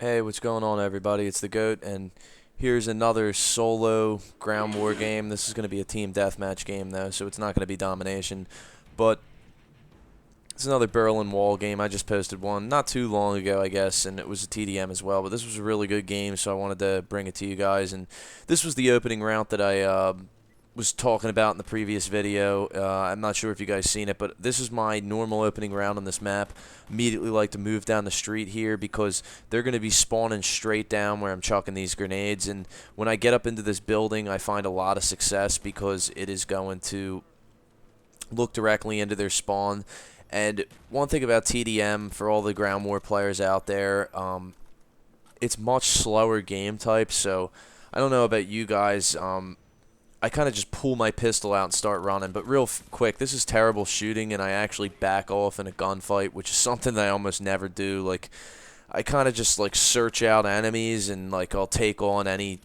Hey, what's going on, everybody? It's the GOAT, and here's another solo ground war game. This is going to be a team deathmatch game, though, so it's not going to be domination. But it's another Berlin Wall game. I just posted one not too long ago, I guess, and it was a TDM as well. But this was a really good game, so I wanted to bring it to you guys. And this was the opening round that I was talking about in the previous video. I'm not sure if you guys seen it, but this is my normal opening round on this map. Immediately like to move down the street here because they're going to be spawning straight down where I'm chucking these grenades. And when I get up into this building, I find a lot of success because it is going to look directly into their spawn. And one thing about TDM for all the ground war players out there, it's much slower game type. So I don't know about you guys. I kind of just pull my pistol out and start running. But real quick, this is terrible shooting, and I actually back off in a gunfight, which is something that I almost never do. Like, I kind of just like search out enemies, and like I'll take on any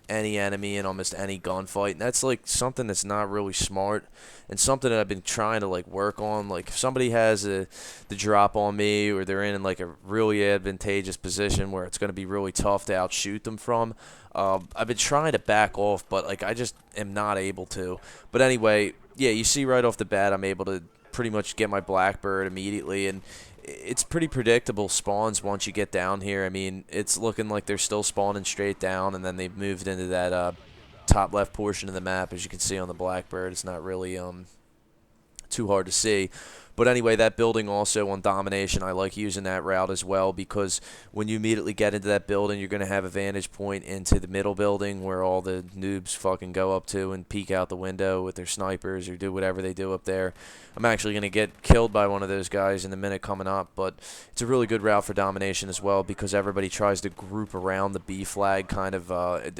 enemy in almost any gunfight, and that's like something that's not really smart, and something that I've been trying to like work on. Like if somebody has the drop on me, or they're in like a really advantageous position where it's going to be really tough to outshoot them from, I've been trying to back off, but like I just am not able to. But anyway, yeah, you see right off the bat I'm able to pretty much get my Blackbird immediately, and it's pretty predictable spawns once you get down here. I mean, it's looking like they're still spawning straight down, and then they've moved into that top left portion of the map. As you can see on the Blackbird, it's not really too hard to see. But anyway, that building also on domination, I like using that route as well, because when you immediately get into that building, you're going to have a vantage point into the middle building where all the noobs fucking go up to and peek out the window with their snipers or do whatever they do up there. I'm actually going to get killed by one of those guys in the minute coming up, but it's a really good route for domination as well, because everybody tries to group around the B flag kind of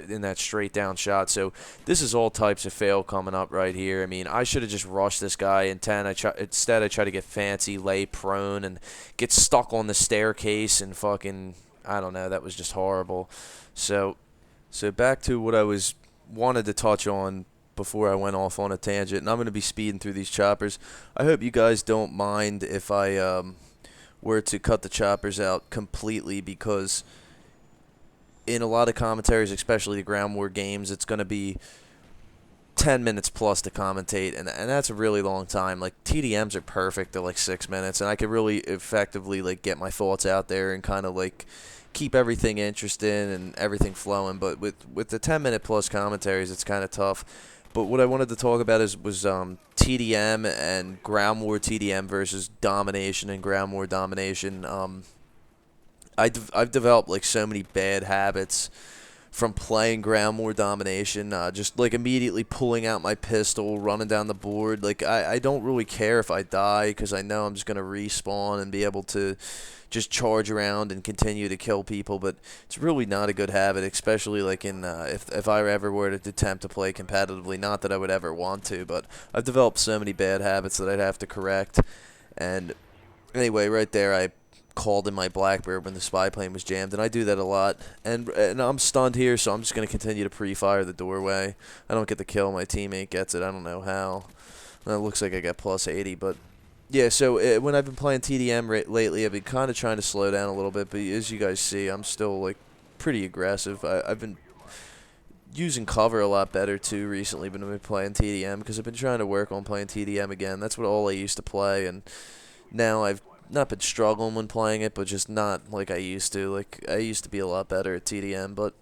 in that straight down shot. So this is all types of fail coming up right here. I mean, I should have just rushed this guy in 10. Instead, I try to get fancy, lay prone, and get stuck on the staircase and fucking, I don't know, that was just horrible. So back to what I was wanted to touch on before I went off on a tangent, and I'm going to be speeding through these choppers. I hope you guys don't mind if I were to cut the choppers out completely, because in a lot of commentaries, especially the ground war games, it's going to be 10 minutes plus to commentate, and that's a really long time. Like TDMs are perfect, they're like 6 minutes, and I could really effectively like get my thoughts out there and kind of like keep everything interesting and everything flowing. But with the 10-minute plus commentaries, it's kind of tough. But what I wanted to talk about was TDM and ground war TDM versus domination and ground war domination. I've developed like so many bad habits from playing ground war domination, just like immediately pulling out my pistol, running down the board. Like I don't really care if I die, because I know I'm just gonna respawn and be able to just charge around and continue to kill people. But it's really not a good habit, especially like in if I ever were to attempt to play competitively. Not that I would ever want to, but I've developed so many bad habits that I'd have to correct. And anyway, right there, I called in my Blackbird when the spy plane was jammed, and I do that a lot. And I'm stunned here, so I'm just going to continue to pre-fire the doorway. I don't get the kill, my teammate gets it. I don't know how. Well, it looks like I got plus 80, but yeah, so when I've been playing TDM lately, I've been kind of trying to slow down a little bit, but as you guys see, I'm still like pretty aggressive. I've been using cover a lot better too recently when I've been playing TDM, because I've been trying to work on playing TDM again. That's what all I used to play, and now I've not been struggling when playing it, but just not like I used to. Like, I used to be a lot better at TDM. But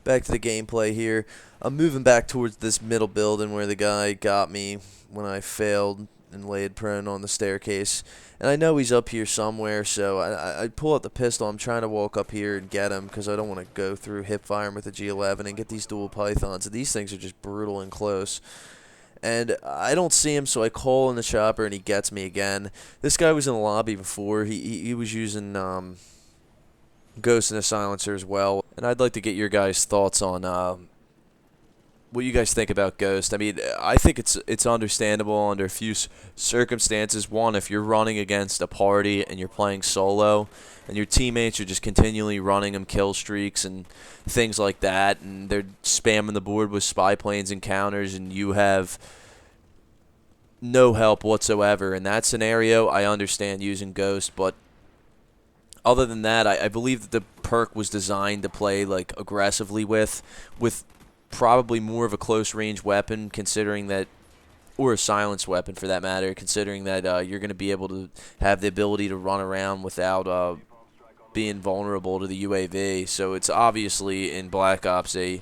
back to the gameplay here. I'm moving back towards this middle building where the guy got me when I failed and laid prone on the staircase. And I know he's up here somewhere, so I pull out the pistol. I'm trying to walk up here and get him, because I don't want to go through hip firing with the G11 and get these dual pythons. These things are just brutal and close. And I don't see him, so I call in the chopper, and he gets me again. This guy was in the lobby before. He was using Ghost in a Silencer as well. And I'd like to get your guys' thoughts on what you guys think about Ghost. I mean, I think it's understandable under a few circumstances. One, if you're running against a party and you're playing solo, and your teammates are just continually running them kill streaks and things like that, and they're spamming the board with spy planes and counters, and you have no help whatsoever. In that scenario, I understand using Ghost, but Other than that, I believe that the perk was designed to play like aggressively with probably more of a close range weapon, considering that, or a silenced weapon for that matter, considering that you're going to be able to have the ability to run around without being vulnerable to the UAV. So it's obviously in Black Ops a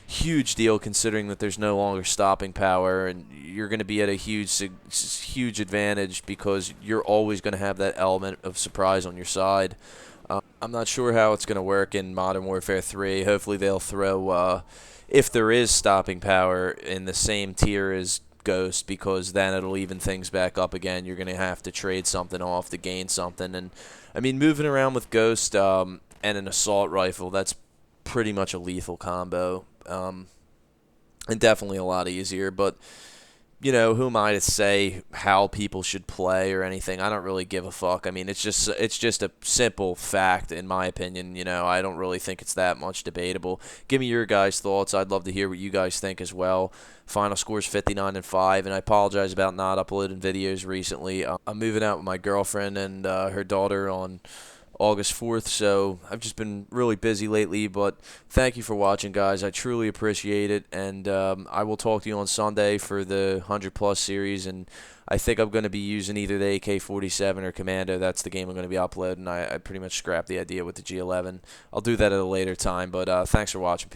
huge deal, considering that there's no longer stopping power, and you're going to be at a huge advantage because you're always going to have that element of surprise on your side. I'm not sure how it's going to work in Modern Warfare 3. Hopefully they'll throw, if there is stopping power, in the same tier as Ghost, because then it'll even things back up again. You're going to have to trade something off to gain something. And, I mean, moving around with Ghost and an assault rifle, that's pretty much a lethal combo. And definitely a lot easier, but you know, who am I to say how people should play or anything? I don't really give a fuck. I mean, it's just a simple fact in my opinion. You know, I don't really think it's that much debatable. Give me your guys' thoughts. I'd love to hear what you guys think as well. Final score's 59-5, and I apologize about not uploading videos recently. I'm moving out with my girlfriend and her daughter on August 4th, so I've just been really busy lately, but thank you for watching, guys. I truly appreciate it, and I will talk to you on Sunday for the 100+ series, and I think I'm going to be using either the AK-47 or Commando. That's the game I'm going to be uploading. I pretty much scrapped the idea with the G11. I'll do that at a later time, but thanks for watching, people.